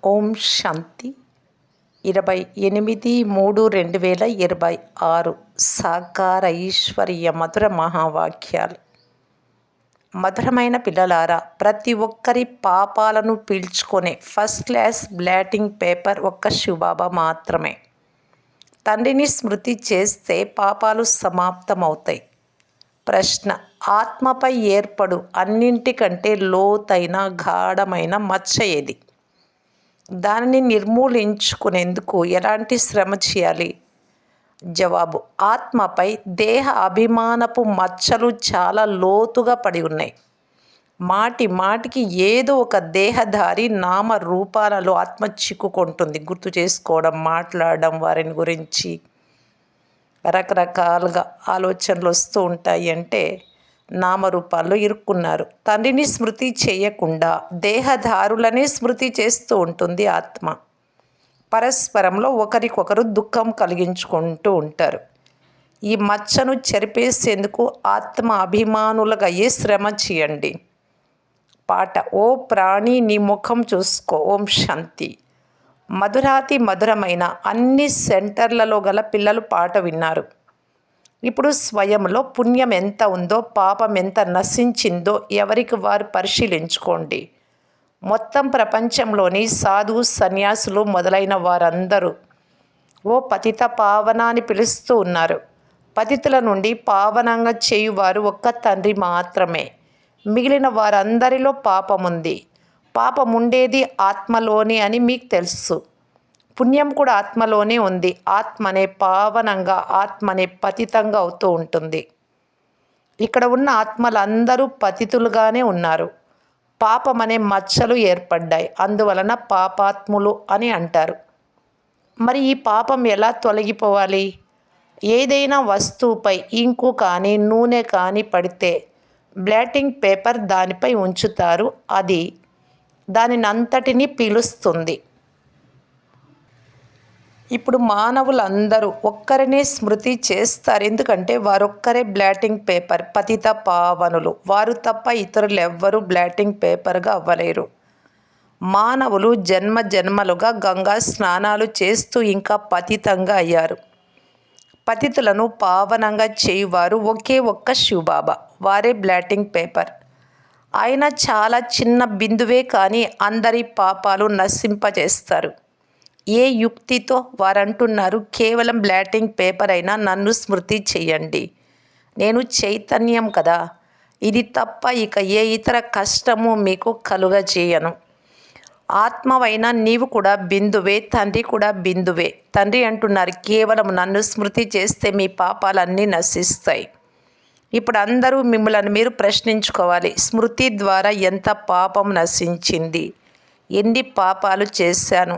ఓం శాంతి 28/3/2026 సాకార ఈశ్వరీయ మధుర మహావాక్యాలు. మధురమైన పిల్లలారా, ప్రతి ఒక్కరి పాపాలను పీల్చుకునే ఫస్ట్ క్లాస్ బ్లాటింగ్ పేపర్ ఒక్క శివబాబా మాత్రమే. తండ్రిని స్మృతి చేస్తే పాపాలు సమాప్తమవుతాయి. ప్రశ్న: ఆత్మపై ఏర్పడు అన్నింటికంటే లోతైన గాఢమైన మచ్చ ఏది? దానిని నిర్మూలించుకునేందుకు ఎలాంటి శ్రమ చేయాలి? జవాబు: ఆత్మపై దేహ అభిమానపు మచ్చలు చాలా లోతుగా పడి ఉన్నాయి. మాటి మాటికి ఏదో ఒక దేహధారి నామ రూపాలలో ఆత్మ చిక్కుకుంటుంది. గుర్తు చేసుకోవడం, మాట్లాడడం, వారిని గురించి రకరకాలుగా ఆలోచనలు వస్తూ ఉంటాయి. అంటే నామరూపాల్లో ఇరుక్కున్నారు. తండ్రిని స్మృతి చేయకుండా దేహధారులనే స్మృతి చేస్తూ ఉంటుంది ఆత్మ. పరస్పరంలో ఒకరికొకరు దుఃఖం కలిగించుకుంటూ ఉంటారు. ఈ మచ్చను చెరిపేసేందుకు ఆత్మ అభిమానులుగా అయ్యే శ్రమ చేయండి. పాట: ఓ ప్రాణి నీ ముఖం చూసుకో. ఓం శాంతి. మధురాతి మధురమైన అన్ని సెంటర్లలో గల పిల్లలు పాట విన్నారు. ఇప్పుడు స్వయంలో పుణ్యం ఎంత ఉందో, పాపం ఎంత నశించిందో ఎవరికి వారు పరిశీలించుకోండి. మొత్తం ప్రపంచంలోని సాధు, సన్యాసులు మొదలైన వారందరూ ఓ పతిత పావన అని పిలుస్తూ ఉన్నారు. పతితుల నుండి పావనంగా చేయువారు ఒక్క తండ్రి మాత్రమే. మిగిలిన వారందరిలో పాపముంది. పాపముండేది ఆత్మలోనే అని మీకు తెలుసు. పుణ్యం కూడా ఆత్మలోనే ఉంది. ఆత్మనే పావనంగా, ఆత్మనే పతితంగా అవుతూ ఉంటుంది. ఇక్కడ ఉన్న ఆత్మలందరూ పతితులుగానే ఉన్నారు. పాపం అనే మచ్చలు ఏర్పడ్డాయి. అందువలన పాపాత్ములు అని అంటారు. మరి ఈ పాపం ఎలా తొలగిపోవాలి? ఏదైనా వస్తువుపై ఇంకు కానీ నూనె కానీ పడితే బ్లాటింగ్ పేపర్ దానిపై ఉంచుతారు. అది దానినంతటినీ పీలుస్తుంది. ఇప్పుడు మానవులందరూ ఒక్కరినే స్మృతి చేస్తారు. ఎందుకంటే వారొక్కరే బ్లాటింగ్ పేపర్, పతిత పావనులు. వారు తప్ప ఇతరులెవ్వరూ బ్లాటింగ్ పేపర్గా అవ్వలేరు. మానవులు జన్మ జన్మలుగా గంగా స్నానాలు చేస్తూ ఇంకా పతితంగా అయ్యారు. పతితులను పావనంగా చేయువారు ఒకే ఒక్క శివబాబా. వారే బ్లాటింగ్ పేపర్. ఆయన చాలా చిన్న బిందువే కానీ అందరి పాపాలు నశింపజేస్తారు. ఏ యుక్తితో? వారంటున్నారు, కేవలం బ్లాటింగ్ పేపర్ అయినా నన్ను స్మృతి చెయ్యండి. నేను చైతన్యం కదా. ఇది తప్ప ఇక ఏ ఇతర కష్టము మీకు కలుగజేయను. ఆత్మవైన నీవు కూడా బిందువే, తండ్రి కూడా బిందువే. తండ్రి అంటున్నారు, కేవలం నన్ను స్మృతి చేస్తే మీ పాపాలన్నీ నశిస్తాయి. ఇప్పుడు అందరూ మిమ్మల్ని మీరు ప్రశ్నించుకోవాలి. స్మృతి ద్వారా ఎంత పాపం నశించింది? ఎన్ని పాపాలు చేశాను?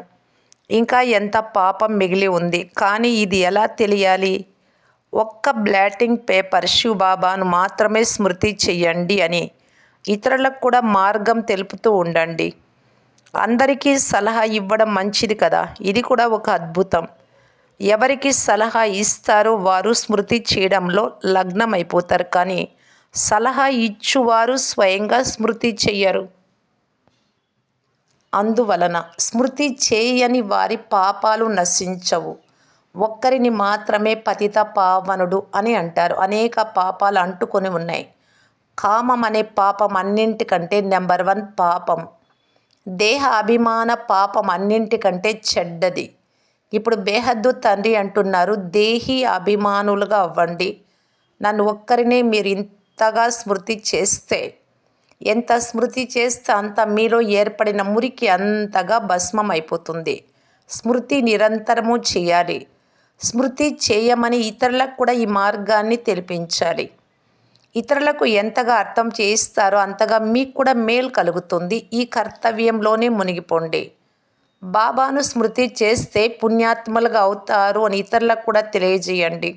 ఇంకా ఎంత పాపం మిగిలి ఉంది? కానీ ఇది ఎలా తెలియాలి? ఒక్క బ్లాటింగ్ పేపర్ శివబాబాను మాత్రమే స్మృతి చెయ్యండి అని ఇతరులకు కూడా మార్గం తెలుపుతూ ఉండండి. అందరికీ సలహా ఇవ్వడం మంచిది కదా. ఇది కూడా ఒక అద్భుతం. ఎవరికి సలహా ఇస్తారో వారు స్మృతి చేయడంలో లగ్నమైపోతారు. కానీ సలహా ఇచ్చువారు స్వయంగా స్మృతి చెయ్యరు. అందువలన స్మృతి చేయని వారి పాపాలు నశించవు. ఒక్కరిని మాత్రమే పతిత పావనుడు అని అంటారు. అనేక పాపాలు అంటుకొని ఉన్నాయి. కామం అనే పాపం అన్నింటికంటే నెంబర్ 1 పాపం. దేహ అభిమాన పాపం అన్నింటికంటే చెడ్డది. ఇప్పుడు బేహద్దు తండ్రి అంటున్నారు, దేహి అభిమానులుగా అవ్వండి. నన్ను ఒక్కరినే మీరు ఇంతగా స్మృతి చేస్తే, ఎంత స్మృతి చేస్తే అంత మీలో ఏర్పడిన మురికి అంతగా భస్మం అయిపోతుంది. స్మృతి నిరంతరము చేయాలి. స్మృతి చేయమని ఇతరులకు కూడా ఈ మార్గాన్ని తెలిపించాలి. ఇతరులకు ఎంతగా అర్థం చేయిస్తారో అంతగా మీకు కూడా మేలు కలుగుతుంది. ఈ కర్తవ్యంలోనే మునిగిపోండి. బాబాను స్మృతి చేస్తే పుణ్యాత్మలుగా అవుతారు అని ఇతరులకు కూడా తెలియజేయండి.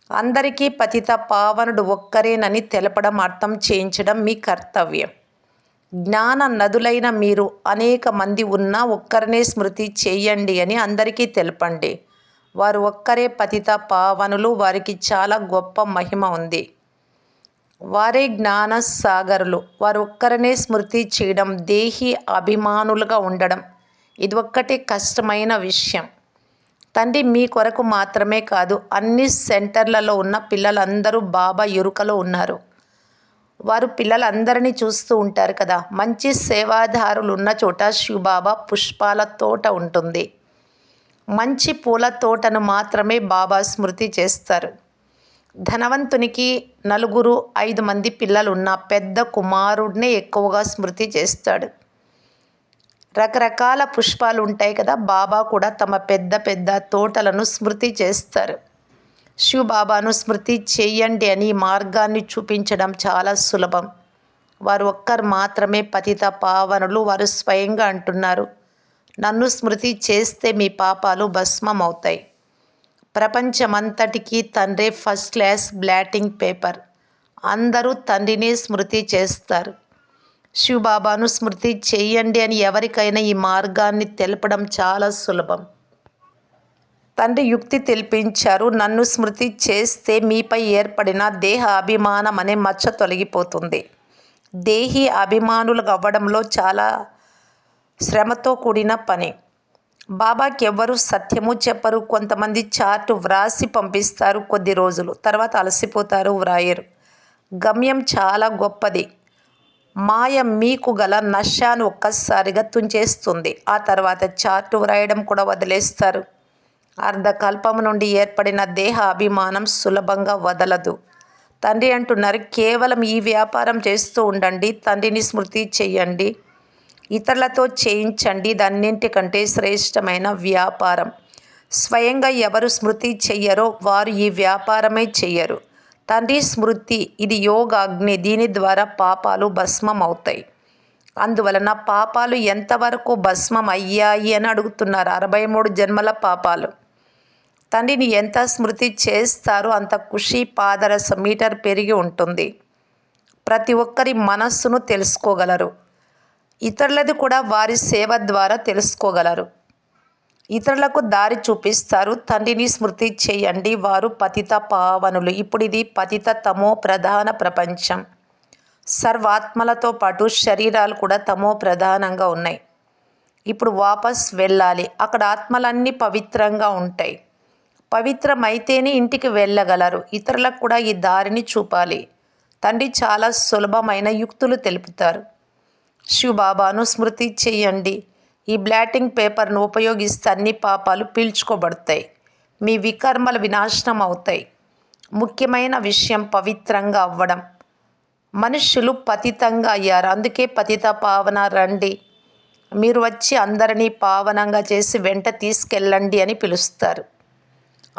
అందరికీ పతిత పావనుడు ఒక్కరేనని తెలపడం, అర్థం చేయించడం మీ కర్తవ్యం. జ్ఞాన నదులైన మీరు అనేక మంది ఉన్నా ఒక్కరినే స్మృతి చేయండి అని అందరికీ తెలపండి. వారు ఒక్కరే పతిత పావనులు. వారికి చాలా గొప్ప మహిమ ఉంది. వారే జ్ఞాన సాగరులు. వారు ఒక్కరినే స్మృతి చేయడం, దేహి అభిమానులుగా ఉండడం, ఇది ఒక్కటే కష్టమైన విషయం. తండ్రి మీ కొరకు మాత్రమే కాదు, అన్ని సెంటర్లలో ఉన్న పిల్లలందరూ బాబా ఎరుకలో ఉన్నారు. వారు పిల్లలందరినీ చూస్తూ ఉంటారు కదా. మంచి సేవాదారులు ఉన్న చోట శివబాబా పుష్పాల తోట ఉంటుంది. మంచి పూల తోటను మాత్రమే బాబా స్మృతి చేస్తారు. ధనవంతునికి 4, 5 మంది పిల్లలున్న పెద్ద కుమారుడినే ఎక్కువగా స్మృతి చేస్తాడు. రకరకాల పుష్పాలు ఉంటాయి కదా. బాబా కూడా తమ పెద్ద పెద్ద తోటలను స్మృతి చేస్తారు. శివబాబాను స్మృతి చేయండి అని ఈ మార్గాన్ని చూపించడం చాలా సులభం. వారు ఒక్కరు మాత్రమే పతిత పావనులు. వారు స్వయంగా అంటున్నారు, నన్ను స్మృతి చేస్తే మీ పాపాలు భస్మం అవుతాయి. ప్రపంచమంతటికీ తండ్రే ఫస్ట్ క్లాస్ బ్లాటింగ్ పేపర్. అందరూ తండ్రినే స్మృతి చేస్తారు. శివబాబాను స్మృతి చేయండి అని ఎవరికైనా ఈ మార్గాన్ని తెలపడం చాలా సులభం. తండ్రి యుక్తి తెలిపించారు. నన్ను స్మృతి చేస్తే మీపై ఏర్పడిన దేహ అభిమానం అనే మచ్చ తొలగిపోతుంది. దేహి అభిమానులు అవ్వడంలో చాలా శ్రమతో కూడిన పని. బాబాకి ఎవ్వరూ సత్యము చెప్పరు. కొంతమంది చార్టు వ్రాసి పంపిస్తారు, కొద్ది రోజులు తర్వాత అలసిపోతారు, వ్రాయరు. గమ్యం చాలా గొప్పది. మాయ మీకు గల నష్టాన్ని ఒక్కసారిగా తుంచేస్తుంది. ఆ తర్వాత చార్టు వ్రాయడం కూడా వదిలేస్తారు. అర్ధకల్పం నుండి ఏర్పడిన దేహ అభిమానం సులభంగా వదలదు. తండ్రి అంటున్నారు, కేవలం ఈ వ్యాపారం చేస్తూ ఉండండి. తండ్రిని స్మృతి చేయండి, ఇతరులతో చేయించండి. ఇదన్నింటికంటే శ్రేష్టమైన వ్యాపారం. స్వయంగా ఎవరు స్మృతి చెయ్యరో వారు ఈ వ్యాపారమే చెయ్యరు. తండ్రి స్మృతి ఇది యోగాగ్ని. దీని ద్వారా పాపాలు భస్మం అవుతాయి. అందువలన పాపాలు ఎంతవరకు భస్మం అయ్యాయి అని అడుగుతున్నారు. 63 జన్మల పాపాలు. తండ్రిని ఎంత స్మృతి చేస్తారో అంత ఖుషి పాదరస మీటర్ పెరిగి ఉంటుంది. ప్రతి ఒక్కరి మనస్సును తెలుసుకోగలరు. ఇతరులది కూడా వారి సేవ ద్వారా తెలుసుకోగలరు. ఇతరులకు దారి చూపిస్తారు. తండ్రిని స్మృతి చేయండి, వారు పతిత పావనులు. ఇప్పుడు ఇది పతిత తమో ప్రధాన ప్రపంచం. సర్వాత్మలతో పాటు శరీరాలు కూడా తమో ప్రధానంగా ఉన్నాయి. ఇప్పుడు వాపస్ వెళ్ళాలి. అక్కడ ఆత్మలన్నీ పవిత్రంగా ఉంటాయి. పవిత్రమైతేనే ఇంటికి వెళ్ళగలరు. ఇతరులకు కూడా ఈ దారిని చూపాలి. తండ్రి చాలా సులభమైన యుక్తులు తెలుపుతారు. శివబాబాను స్మృతి చేయండి. ఈ బ్లాటింగ్ పేపర్ను ఉపయోగిస్తే అన్ని పాపాలు పీల్చుకోబడతాయి. మీ వికర్మలు వినాశనం అవుతాయి. ముఖ్యమైన విషయం పవిత్రంగా అవ్వడం. మనుష్యులు పతితంగా అయ్యారు. అందుకే పతిత పావన రండి, మీరు వచ్చి అందరినీ పావనంగా చేసి వెంట తీసుకెళ్ళండి అని పిలుస్తారు.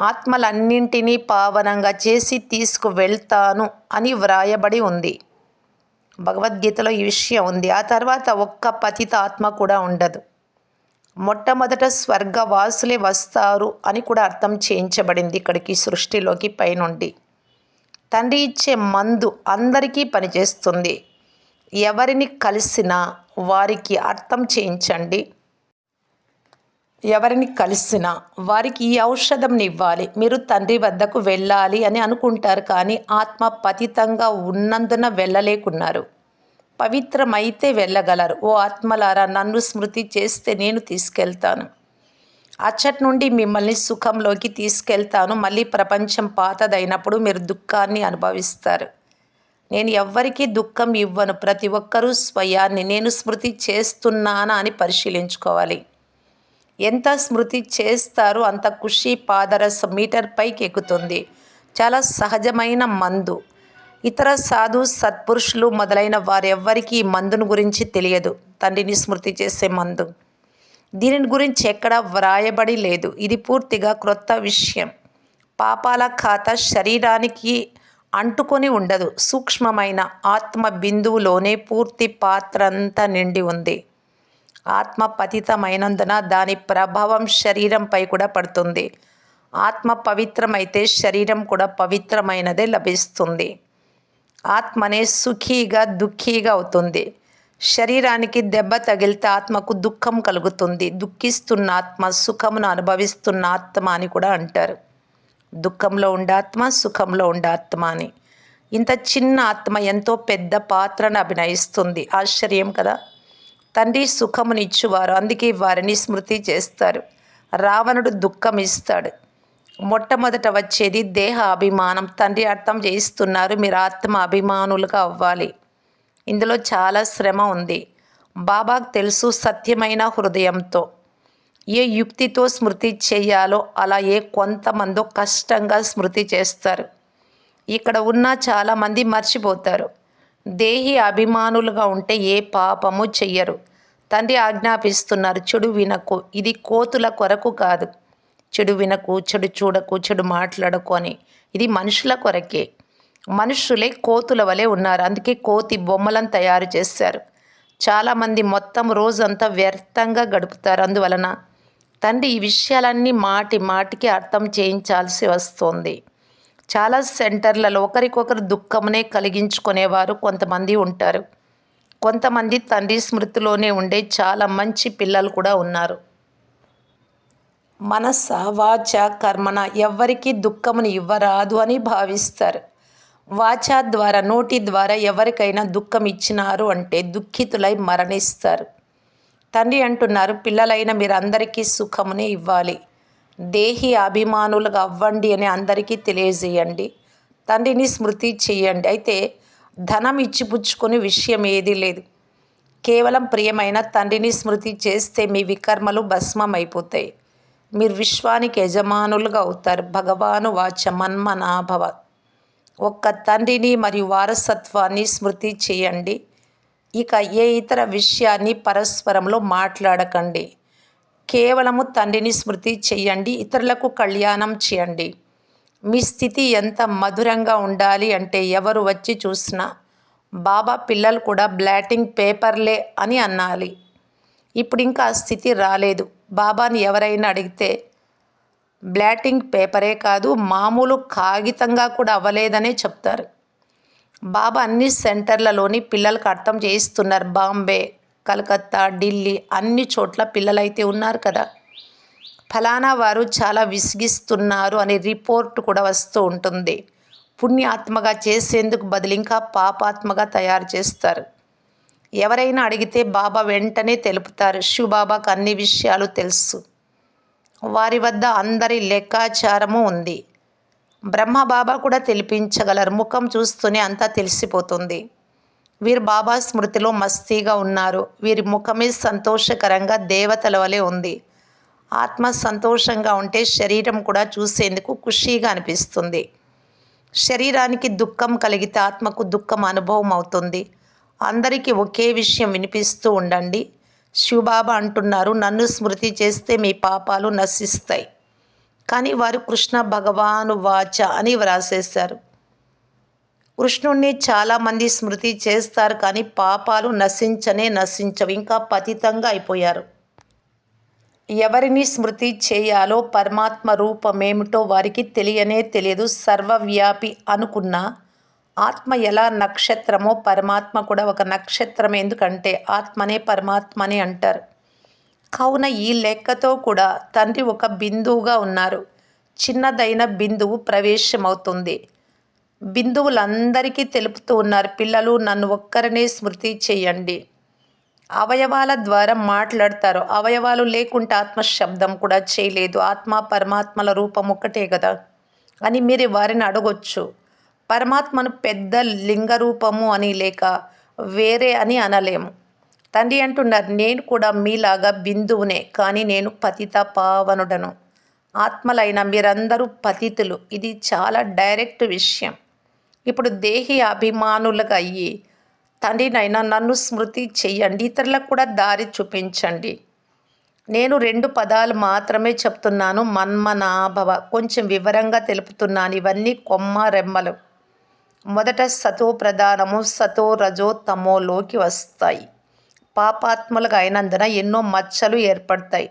ఆత్మలన్నింటినీ పావనంగా చేసి తీసుకువెళ్తాను అని వ్రాయబడి ఉంది. భగవద్గీతలో ఈ విషయం ఉంది. ఆ తర్వాత ఒక్క పతిత ఆత్మ కూడా ఉండదు. మొట్టమొదట స్వర్గవాసులే వస్తారు అని కూడా అర్థం చేయించబడింది ఇక్కడికి సృష్టిలోకి పైనుండి. తండ్రి ఇచ్చే మందు అందరికీ పనిచేస్తుంది. ఎవరిని కలిసినా వారికి అర్థం చేయించండి. ఎవరిని కలిసినా వారికి ఈ ఔషధంని ఇవ్వాలి. మీరు తండ్రి వద్దకు వెళ్ళాలి అని అనుకుంటారు, కానీ ఆత్మ పతితంగా ఉన్నందున వెళ్ళలేకున్నారు. పవిత్రమైతే వెళ్ళగలరు. ఓ ఆత్మలారా, నన్ను స్మృతి చేస్తే నేను తీసుకెళ్తాను. అచ్చటి నుండి మిమ్మల్ని సుఖంలోకి తీసుకెళ్తాను. మళ్ళీ ప్రపంచం పాతదైనప్పుడు మీరు దుఃఖాన్ని అనుభవిస్తారు. నేను ఎవ్వరికీ దుఃఖం ఇవ్వను. ప్రతి ఒక్కరూ స్వయాన్ని నేను స్మృతి చేస్తున్నానా అని పరిశీలించుకోవాలి. ఎంత స్మృతి చేస్తారో అంత ఖుషి పాదరస మీటర్ పైకి ఎక్కుతుంది. చాలా సహజమైన మందు. ఇతర సాధు సత్పురుషులు మొదలైన వారెవ్వరికీ ఈ మందును గురించి తెలియదు. తండ్రిని స్మృతి చేసే మందు. దీనిని గురించి ఎక్కడా వ్రాయబడి లేదు. ఇది పూర్తిగా క్రొత్త విషయం. పాపాల ఖాతా శరీరానికి అంటుకొని ఉండదు. సూక్ష్మమైన ఆత్మ బిందువులోనే పూర్తి పాత్ర అంతా నిండి ఉంది. ఆత్మ పతితమైనందున దాని ప్రభావం శరీరంపై కూడా పడుతుంది. ఆత్మ పవిత్రమైతే శరీరం కూడా పవిత్రమైనదే లభిస్తుంది. ఆత్మనే సుఖీగా దుఃఖీగా అవుతుంది. శరీరానికి దెబ్బ తగిలితే ఆత్మకు దుఃఖం కలుగుతుంది. దుఃఖిస్తున్న ఆత్మ సుఖమును అనుభవిస్తున్న ఆత్మ అని కూడా అంటారు. దుఃఖంలో ఉండే ఆత్మ, సుఖంలో ఉండే ఆత్మ అని. ఇంత చిన్న ఆత్మ ఎంతో పెద్ద పాత్రను అభినయిస్తుంది. ఆశ్చర్యం కదా. తండ్రి సుఖమునిచ్చువారు, అందుకే వారిని స్మృతి చేస్తారు. రావణుడు దుఃఖం ఇస్తాడు. మొట్టమొదట వచ్చేది దేహ అభిమానం. తండ్రి అర్థం చేయిస్తున్నారు, మీరు ఆత్మ అభిమానులుగా అవ్వాలి. ఇందులో చాలా శ్రమ ఉంది. బాబాకు తెలుసు, సత్యమైన హృదయంతో ఏ యుక్తితో స్మృతి చేయాలో అలా కొంతమందో కష్టంగా స్మృతి చేస్తారు. ఇక్కడ ఉన్న చాలామంది మర్చిపోతారు. దేహి అభిమానులుగా ఉంటే ఏ పాపము చెయ్యరు. తండ్రి ఆజ్ఞాపిస్తున్నారు, చెడు వినకు, ఇది కోతుల కొరకు కాదు. చెడు వినకు, చెడు చూడకు, చెడు మాట్లాడకు అని. ఇది మనుషుల కొరకే. మనుషులే కోతుల వలె ఉన్నారు, అందుకే కోతి బొమ్మలను తయారు చేశారు. చాలామంది మొత్తం రోజంతా వ్యర్థంగా గడుపుతారు. అందువలన తండ్రి ఈ విషయాలన్నీ మాటి మాటికి అర్థం చేయించాల్సి వస్తుంది. చాలా సెంటర్లలో ఒకరికొకరు దుఃఖమునే కలిగించుకునేవారు కొంతమంది ఉంటారు. కొంతమంది తండ్రి స్మృతిలోనే ఉండే చాలా మంచి పిల్లలు కూడా ఉన్నారు. మనస వాచ కర్మణ ఎవ్వరికీ దుఃఖమును ఇవ్వరాదు అని భావిస్తారు. వాచ ద్వారా, నోటి ద్వారా ఎవరికైనా దుఃఖం ఇచ్చినారు అంటే దుఃఖితులై మరణిస్తారు. తండ్రి అంటున్నారు, పిల్లలైన మీరందరికీ సుఖమునే ఇవ్వాలి. దేహి అభిమానులుగా అవ్వండి అని అందరికీ తెలియజేయండి. తండ్రిని స్మృతి చేయండి. అయితే ధనం ఇచ్చిపుచ్చుకునే విషయం ఏదీ లేదు. కేవలం ప్రియమైన తండ్రిని స్మృతి చేస్తే మీ వికర్మలు భస్మమైపోతాయి. మీరు విశ్వానికి యజమానులుగా అవుతారు. భగవాను వాచ మన్మనాభవ. ఒక్క తండ్రిని మరియు వారసత్వాన్ని స్మృతి చేయండి. ఇక ఏ ఇతర విషయాన్ని పరస్పరంలో మాట్లాడకండి. కేవలము తండ్రిని స్మృతి చేయండి. ఇతరులకు కళ్యాణం చేయండి. మీ స్థితి ఎంత మధురంగా ఉండాలి అంటే ఎవరు వచ్చి చూసినా బాబా పిల్లలు కూడా బ్లాటింగ్ పేపర్లే అని అనాలి. ఇప్పుడు ఇంకా ఆ స్థితి రాలేదు. బాబాని ఎవరైనా అడిగితే బ్లాటింగ్ పేపరే కాదు, మామూలు కాగితంగా కూడా అవ్వలేదనే చెప్తారు. బాబా అన్ని సెంటర్లలోని పిల్లలకు అర్థం చేయిస్తున్నారు. బాంబే, కలకత్తా, ఢిల్లీ అన్ని చోట్ల పిల్లలైతే ఉన్నారు కదా. ఫలానా వారు చాలా విసిగిస్తున్నారు అనే రిపోర్ట్ కూడా వస్తూ ఉంటుంది. పుణ్యాత్మగా చేసేందుకు బదులు ఇంకా పాపాత్మగా తయారు చేస్తారు. ఎవరైనా అడిగితే బాబా వెంటనే తెలుపుతారు. శివబాబాకు అన్ని విషయాలు తెలుసు. వారి వద్ద అందరి లెక్కాచారము ఉంది. బ్రహ్మబాబా కూడా తెలిపించగలరు. ముఖం చూస్తూనే అంతా తెలిసిపోతుంది. వీరు బాబా స్మృతిలో మస్తీగా ఉన్నారు. వీరి ముఖమే సంతోషకరంగా దేవతల వలె ఉంది. ఆత్మ సంతోషంగా ఉంటే శరీరం కూడా చూసేందుకు ఖుషీగా అనిపిస్తుంది. శరీరానికి దుఃఖం కలిగితే ఆత్మకు దుఃఖం అనుభవం అవుతుంది. అందరికీ ఒకే విషయం వినిపిస్తూ ఉండండి. శివబాబా అంటున్నారు, నన్ను స్మృతి చేస్తే మీ పాపాలు నశిస్తాయి. కానీ వారు కృష్ణ భగవాను వాచ అని వ్రాసేశారు. కృష్ణుణ్ణి చాలామంది స్మృతి చేస్తారు, కానీ పాపాలు నశించవు, ఇంకా పతితంగా అయిపోయారు. ఎవరిని స్మృతి చేయాలో పరమాత్మ రూపమేమిటో వారికి తెలియదు. సర్వవ్యాపి అనుకున్న ఆత్మ ఎలా నక్షత్రమో పరమాత్మ కూడా ఒక నక్షత్రం. ఎందుకంటే ఆత్మనే పరమాత్మని అంటారు. కావున ఈ లెక్కతో కూడా తండ్రి ఒక బిందువుగా ఉన్నారు. చిన్నదైన బిందువు ప్రవేశమవుతుంది. బిందువులందరికీ తెలుపుతూ ఉన్నారు, పిల్లలు నన్ను ఒక్కరినే స్మృతి చేయండి. అవయవాల ద్వారా మాట్లాడతారు. అవయవాలు లేకుంటే ఆత్మ శబ్దం కూడా చేయలేదు. ఆత్మ పరమాత్మల రూపం ఒక్కటే కదా అని మీరు వారిని అడగొచ్చు. పరమాత్మను పెద్ద లింగ రూపము అని లేక వేరే అని అనలేము. తండ్రి అంటున్నారు, నేను కూడా మీలాగా బిందువునే, కానీ నేను పతిత పావనుడను. ఆత్మలైన మీరందరూ పతితులు. ఇది చాలా డైరెక్ట్ విషయం. ఇప్పుడు దేహి అభిమానులుగా అయ్యి తండ్రినైనా నన్ను స్మృతి చెయ్యండి. ఇతరులకు కూడా దారి చూపించండి. నేను 2 పదాలు మాత్రమే చెప్తున్నాను, మన్మనాభవ. కొంచెం వివరంగా తెలుపుతున్నాను. ఇవన్నీ కొమ్మ రెమ్మలు. మొదట సతో ప్రధానము, సతో రజో తమోలోకి వస్తాయి. పాపాత్మలుగా అయినందున ఎన్నో మచ్చలు ఏర్పడతాయి.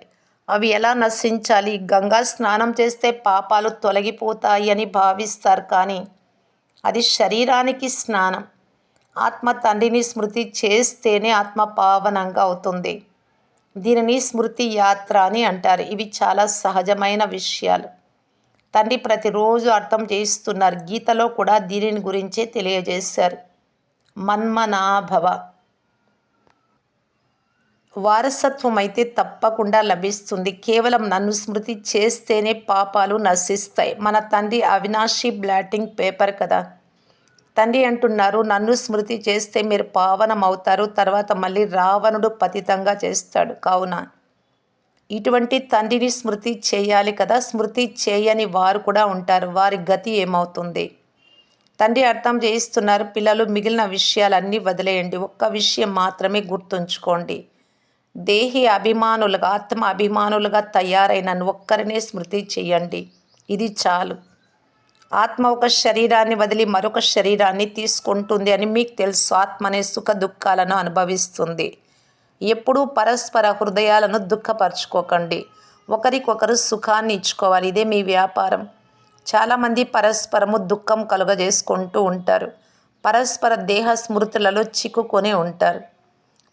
అవి ఎలా నశించాలి? గంగా స్నానం చేస్తే పాపాలు తొలగిపోతాయి అని భావిస్తారు, కానీ అది శరీరానికి స్నానం. ఆత్మ తండ్రిని స్మృతి చేస్తేనే ఆత్మ పావనంగా అవుతుంది. దీనిని స్మృతి యాత్ర అని అంటారు. ఇవి చాలా సహజమైన విషయాలు. తండ్రి ప్రతిరోజు అర్థం చేయిస్తున్నారు. గీతలో కూడా దీనిని గురించే తెలియజేశారు. మన్మనాభవ. వారసత్వం అయితే తప్పకుండా లభిస్తుంది. కేవలం నన్ను స్మృతి చేస్తేనే పాపాలు నశిస్తాయి. మన తండ్రి అవినాశి బ్లాటింగ్ పేపర్ కదా! తండ్రి అంటున్నారు, నన్ను స్మృతి చేస్తే మీరు పావనం అవుతారు. తర్వాత మళ్ళీ రావణుడు పతితంగా చేస్తాడు. కావున ఇటువంటి తండ్రిని స్మృతి చేయాలి కదా! స్మృతి చేయని వారు కూడా ఉంటారు. వారి గతి ఏమవుతుంది? తండ్రి అర్థం చేయిస్తున్నారు, పిల్లలు మిగిలిన విషయాలన్నీ వదిలేయండి. ఒక్క విషయం మాత్రమే గుర్తుంచుకోండి. దేహి అభిమానులుగా, ఆత్మ అభిమానులుగా తయారైన నన్ను ఒక్కరినే స్మృతి చేయండి. ఇది చాలు. ఆత్మ ఒక శరీరాన్ని వదిలి మరొక శరీరాన్ని తీసుకుంటుంది అని మీకు తెలుసు. ఆత్మనే సుఖ దుఃఖాలను అనుభవిస్తుంది. ఎప్పుడూ పరస్పర హృదయాలను దుఃఖపరచుకోకండి. ఒకరికొకరు సుఖాన్ని ఇచ్చుకోవాలి. ఇదే మీ వ్యాపారం. చాలామంది పరస్పరము దుఃఖం కలుగజేసుకుంటూ ఉంటారు. పరస్పర దేహ స్మృతులలో చిక్కుకొని ఉంటారు.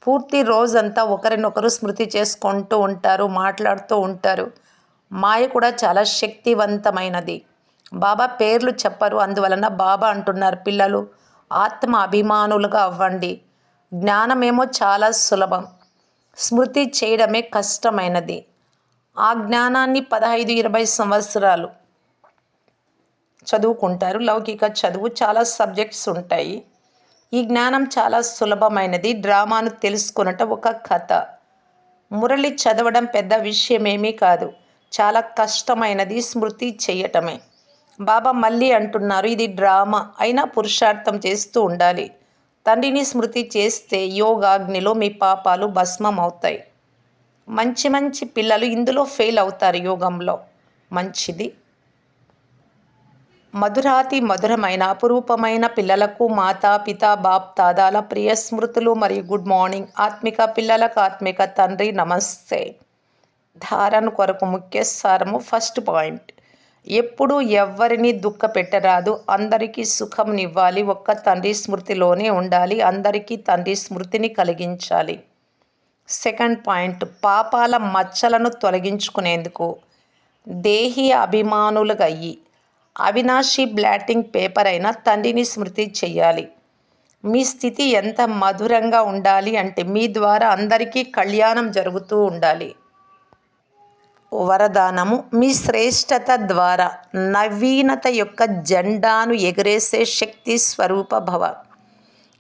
పూర్తి రోజంతా ఒకరినొకరు స్మృతి చేసుకుంటూ ఉంటారు, మాట్లాడుతూ ఉంటారు. మాయ కూడా చాలా శక్తివంతమైనది. బాబా పేర్లు చెప్పరు. అందువలన బాబా అంటున్నారు, పిల్లలు ఆత్మ అభిమానులుగా అవ్వండి. జ్ఞానమేమో చాలా సులభం, స్మృతి చేయడమే కష్టమైనది. ఆ జ్ఞానాన్ని 15-20 సంవత్సరాలు చదువుకుంటారు. లౌకిక చదువు, చాలా సబ్జెక్ట్స్ ఉంటాయి. ఈ జ్ఞానం చాలా సులభమైనది. డ్రామాను తెలుసుకున్నట ఒక కథ. మురళి చదవడం పెద్ద విషయమేమీ కాదు. చాలా కష్టమైనది స్మృతి చేయటమే. బాబా మళ్ళీ అంటున్నారు, ఇది డ్రామా అయినా పురుషార్థం చేస్తూ ఉండాలి. తండ్రిని స్మృతి చేస్తే యోగాగ్నిలో మీ పాపాలు భస్మం అవుతాయి. మంచి మంచి పిల్లలు ఇందులో ఫెయిల్ అవుతారు. యోగంలో మంచిది. మధురాతి మధురమైన అపురూపమైన పిల్లలకు మాతాపిత బాప్ దాదాల ప్రియ స్మృతులు మరియు గుడ్ మార్నింగ్. ఆత్మిక పిల్లలకు ఆత్మిక తండ్రి నమస్తే. ధారణ కొరకు ముఖ్య సారము. ఫస్ట్ పాయింట్, ఎప్పుడు ఎవ్వరిని దుఃఖ పెట్టరాదు. అందరికీ సుఖంనివ్వాలి. ఒక్క తండ్రి స్మృతిలోనే ఉండాలి. అందరికీ తండ్రి స్మృతిని కలిగించాలి. సెకండ్ పాయింట్, పాపాల మచ్చలను తొలగించుకునేందుకు దేహి అభిమానులుగా అయ్యి అవినాశి బ్లాటింగ్ పేపర్ అయిన తండ్రిని స్మృతి చెయ్యాలి. మీ స్థితి ఎంత మధురంగా ఉండాలి అంటే మీ ద్వారా అందరికీ కళ్యాణం జరుగుతూ ఉండాలి. వరదానము, మీ శ్రేష్టత ద్వారా నవీనత యొక్క జెండాను ఎగరేసే శక్తి స్వరూప భవ.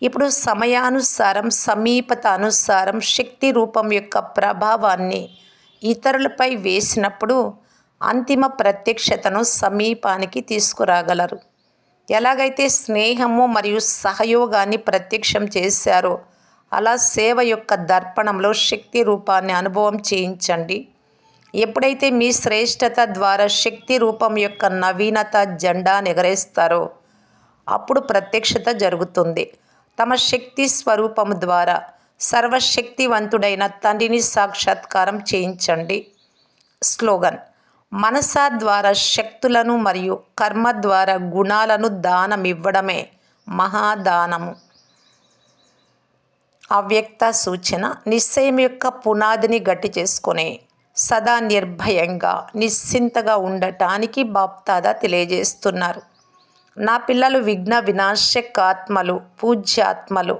ఇప్పుడు సమయానుసారం, సమీపత అనుసారం శక్తి రూపం యొక్క ప్రభావాన్ని ఇతరులపై వేసినప్పుడు అంతిమ ప్రత్యక్షతను సమీపానికి తీసుకురాగలరు. ఎలాగైతే స్నేహము మరియు సహయోగాన్ని ప్రత్యక్షం చేశారో అలా సేవ యొక్క దర్పణంలో శక్తి రూపాన్ని అనుభవం చేయించండి. ఎప్పుడైతే మీ శ్రేష్టత ద్వారా శక్తి రూపం యొక్క నవీనత జెండాను ఎగరేస్తారో అప్పుడు ప్రత్యక్షత జరుగుతుంది. తమ శక్తి స్వరూపము ద్వారా సర్వశక్తివంతుడైన తండ్రిని సాక్షాత్కారం చేయించండి. స్లోగన్, మనస ద్వారా శక్తులను మరియు కర్మ ద్వారా గుణాలను దానమివ్వడమే మహాదానము. అవ్యక్త సూచన, నిశ్చయం యొక్క పునాదిని గట్టి చేసుకుని సదా నిర్భయంగా నిశ్చింతగా ఉండటానికి బాప్దాదా తెలియజేస్తున్నారు. నా పిల్లలు విఘ్న వినాశకాత్మలు, పూజ్యాత్మలు.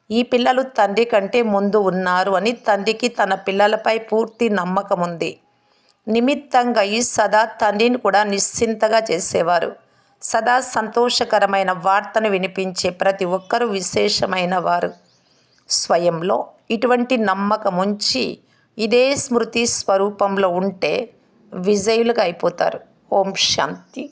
ఈ పిల్లలు తండ్రి కంటే ముందు ఉన్నారు అని తండ్రికి తన పిల్లలపై పూర్తి నమ్మకం ఉంది. నిమిత్తంగా ఈ సదా తండ్రిని కూడా నిశ్చింతగా చేసేవారు. సదా సంతోషకరమైన వార్తను వినిపించే ప్రతి ఒక్కరూ విశేషమైన వారు. స్వయంలో ఇటువంటి నమ్మకం ఉంచి ఇదే స్మృతి స్వరూపంలో ఉంటే విజయులుగా అయిపోతారు. ఓం శాంతి.